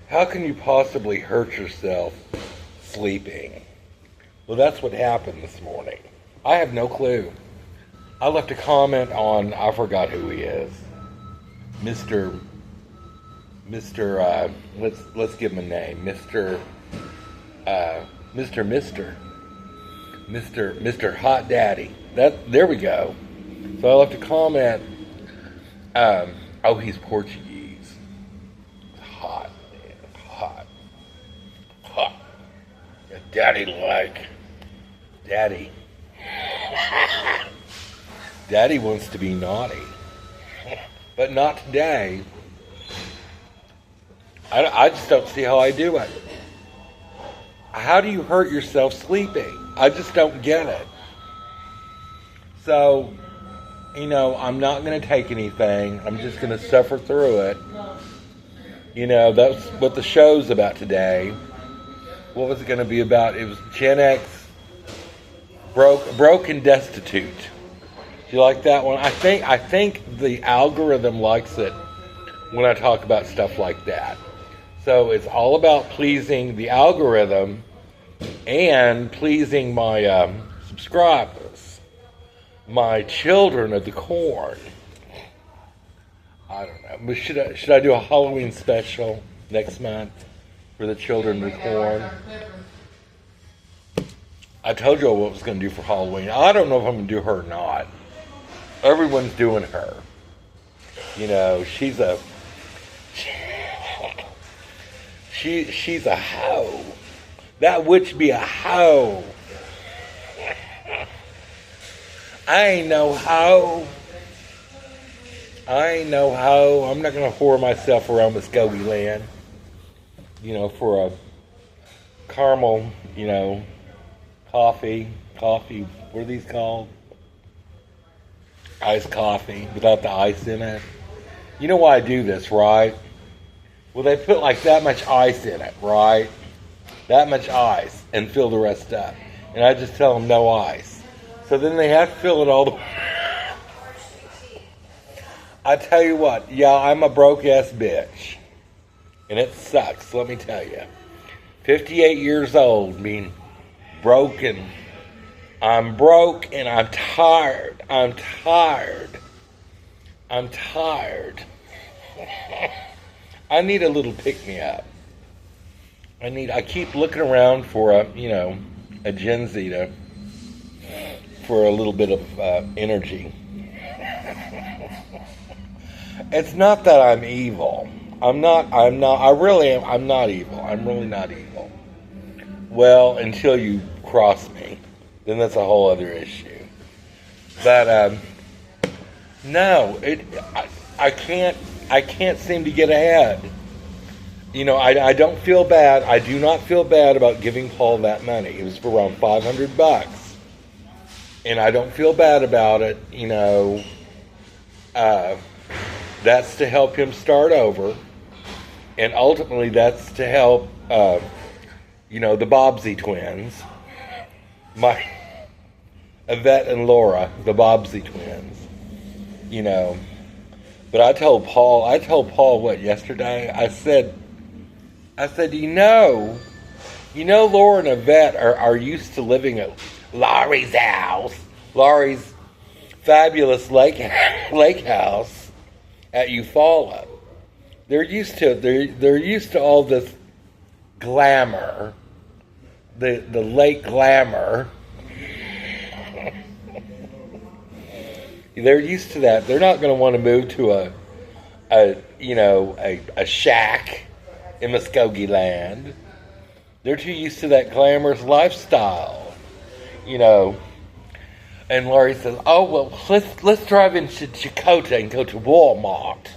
How can you possibly hurt yourself sleeping? Well, that's what happened this morning. I have no clue. I left a comment on, I forgot who he is. Mr. Let's give him a name. Mr. Hot Daddy. There we go. So I left a comment. Oh, he's Portuguese. Hot, man. Hot. Daddy. Daddy wants to be naughty. But not today. I just don't see how I do it. How do you hurt yourself sleeping? I just don't get it. So, I'm not going to take anything. I'm just going to suffer through it. That's what the show's about today. What was it going to be about? It was Gen X, broke and destitute. Do you like that one? I think the algorithm likes it when I talk about stuff like that. So it's all about pleasing the algorithm and pleasing my subscribers, my children of the corn. I don't know. But should I do a Halloween special next month for the children of the corn? I told you what I was going to do for Halloween. I don't know if I'm going to do her or not. Everyone's doing her. She's a hoe. That witch be a hoe. I ain't no hoe. I'm not going to whore myself around Muskogee land. For a caramel, coffee. What are these called? Iced coffee without the ice in it. You know why I do this, right? Well, they put like that much ice in it, right? That much ice and fill the rest up. And I just tell them no ice. So then they have to fill it all the way. I tell you what, I'm a broke ass bitch. And it sucks, let me tell you. 58 years old, being broken. I'm broke and I'm tired. I need a little pick-me-up. I keep looking around for a Gen Z for a little bit of energy. It's not that I'm evil. I'm not evil. I'm really not evil. Well, until you cross me, then that's a whole other issue. But, no, I can't seem to get ahead. I don't feel bad. I do not feel bad about giving Paul that money. It was for around $500. And I don't feel bad about it. That's to help him start over. And ultimately that's to help, the Bobbsey twins. My Yvette and Laura, the Bobbsey twins. But I told Paul what yesterday? I said, Laura and Yvette are used to living at Laurie's house, Laurie's fabulous lake house at Eufaula. They're used to all this glamour, the lake glamour. They're used to that. They're not going to want to move to a shack in Muskogee land. They're too used to that glamorous lifestyle, And Laurie says, "Oh well, let's drive into Chakotay and go to Walmart.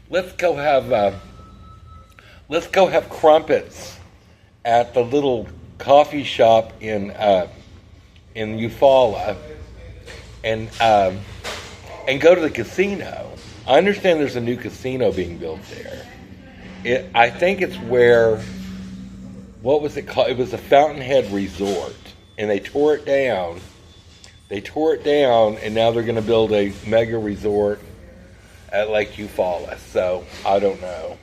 Let's go have crumpets at the little coffee shop in Eufaula, and go to the casino. I understand there's a new casino being built there. I think it's where, what was it called? It was a Fountainhead Resort, and they tore it down. And now they're going to build a mega resort at Lake Eufaula. So I don't know.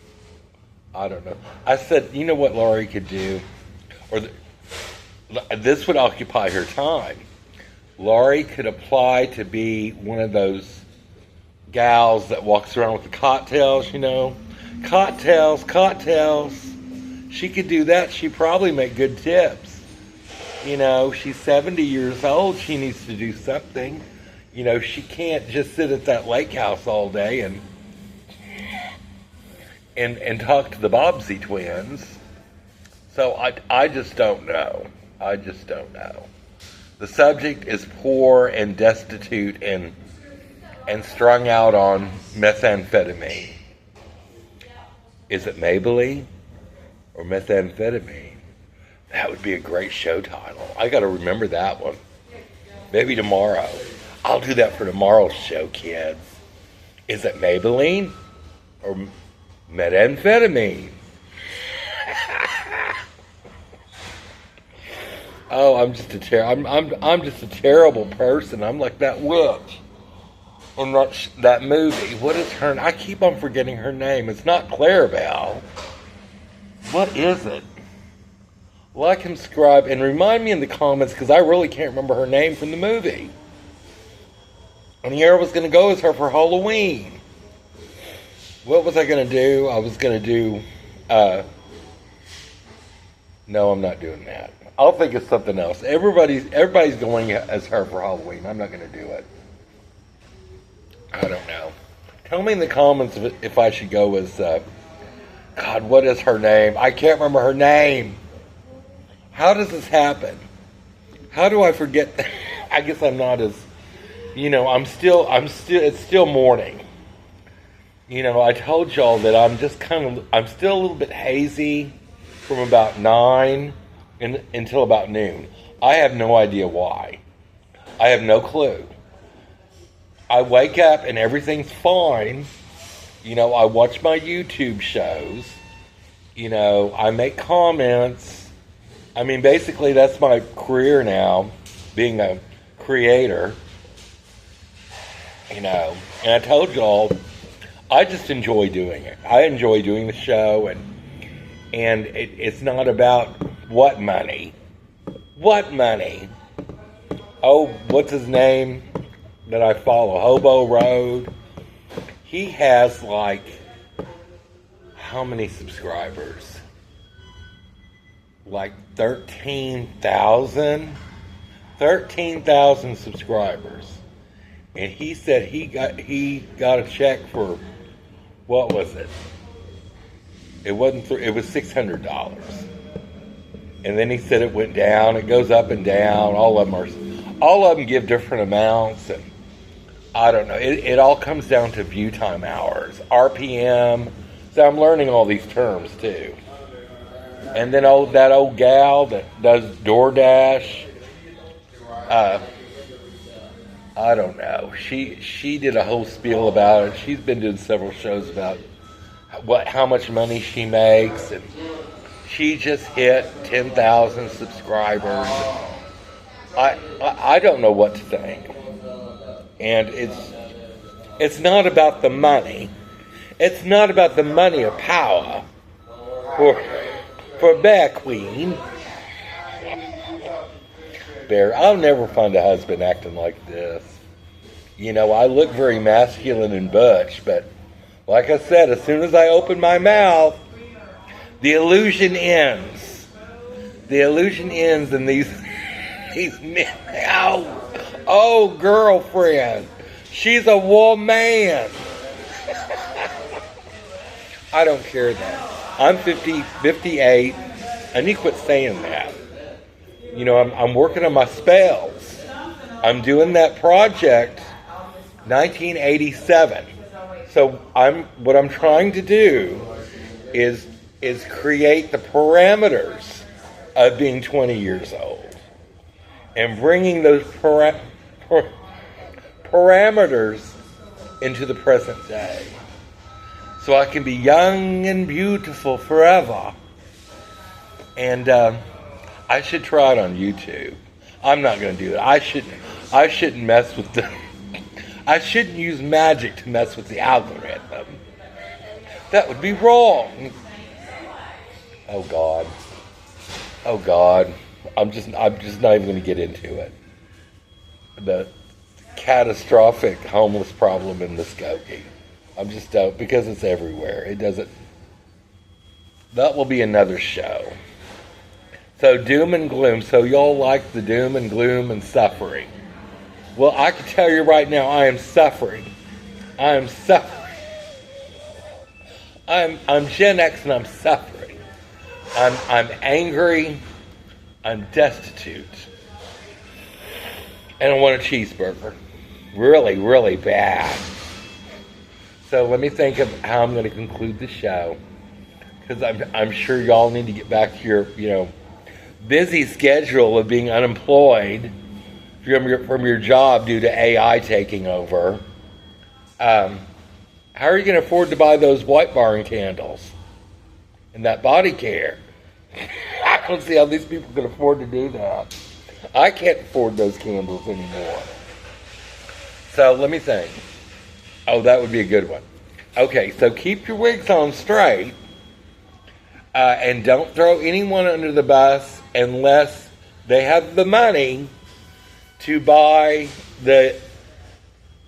I don't know. I said, you know what Laurie could do? This would occupy her time. Laurie could apply to be one of those gals that walks around with the cocktails, you know. Cocktails. She could do that. She'd probably make good tips. You know, she's 70 years old. She needs to do something. You know, she can't just sit at that lake house all day and talk to the Bobbsey twins. So I just don't know. I just don't know. The subject is poor and destitute and strung out on methamphetamine. Is it Maybelline or methamphetamine? That would be a great show title. I got to remember that one. Maybe tomorrow. I'll do that for tomorrow's show, kids. Is it Maybelline or methamphetamine? Oh, I'm just a terrible person. I'm like that witch in that movie. What is her? I keep on forgetting her name. It's not Clarabelle. What is it? Like and subscribe and remind me in the comments because I really can't remember her name from the movie. And here I was going to go as her for Halloween. What was I going to do? I was going to do... no, I'm not doing that. I'll think of something else. Everybody's going as her for Halloween. I'm not going to do it. I don't know. Tell me in the comments if I should go as... God, what is her name? I can't remember her name. How does this happen? How do I forget? I guess I'm not as... You know, it's still morning. You know, I told y'all that I'm still a little bit hazy from about 9 until about noon. I have no idea why. I have no clue. I wake up and everything's fine. You know, I watch my YouTube shows. You know, I make comments. I mean, basically that's my career now, being a creator. You know, and I told y'all, I just enjoy doing it. I enjoy doing the show, and it's not about what money. What money? Oh, what's his name that I follow? Hobo Road. He has like, how many subscribers? Like 13,000? 13,000 subscribers. And he said he got a check for, what was it? It was $600. And then he said it went down. It goes up and down. All of them give different amounts, and I don't know. It all comes down to view time hours, RPM. So I'm learning all these terms too. And then that old gal that does DoorDash. I don't know. She did a whole spiel about it. She's been doing several shows about how much money she makes, and she just hit 10,000 subscribers. I don't know what to think. And it's not about the money. It's not about the money or power for Bear Queen. Bear, I'll never find a husband acting like this. You know, I look very masculine and butch, but like I said, as soon as I open my mouth, the illusion ends. The illusion ends, and these men. Oh, girlfriend, she's a woman. I don't care that. I'm 58. I need to quit saying that. You know, I'm working on my spells. I'm doing that project, 1987. So what I'm trying to do is create the parameters of being 20 years old and bringing those parameters into the present day, so I can be young and beautiful forever. And I should try it on YouTube. I'm not going to do it. I shouldn't mess with the I shouldn't use magic to mess with the algorithm. That would be wrong. Oh God. Oh God. I'm just not even going to get into it. The catastrophic homeless problem in Muskogee. I'm just don't, because it's everywhere. It doesn't. That will be another show. So doom and gloom. So y'all like the doom and gloom and suffering. Well, I can tell you right now, I am suffering. I am suffering. I'm Gen X and I'm suffering. I'm angry. I'm destitute. And I want a cheeseburger. Really, really bad. So let me think of how I'm going to conclude the show. Because I'm sure y'all need to get back to your, busy schedule of being unemployed from your job due to AI taking over. How are you going to afford to buy those White Barn candles and that body care? I don't see how these people can afford to do that. I can't afford those candles anymore. So let me think. Oh, that would be a good one. Okay, so keep your wigs on straight. And don't throw anyone under the bus unless they have the money to buy the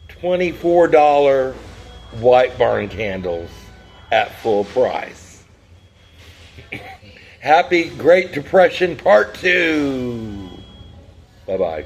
$24 White Barn candles at full price. Happy Great Depression Part 2. Bye-bye.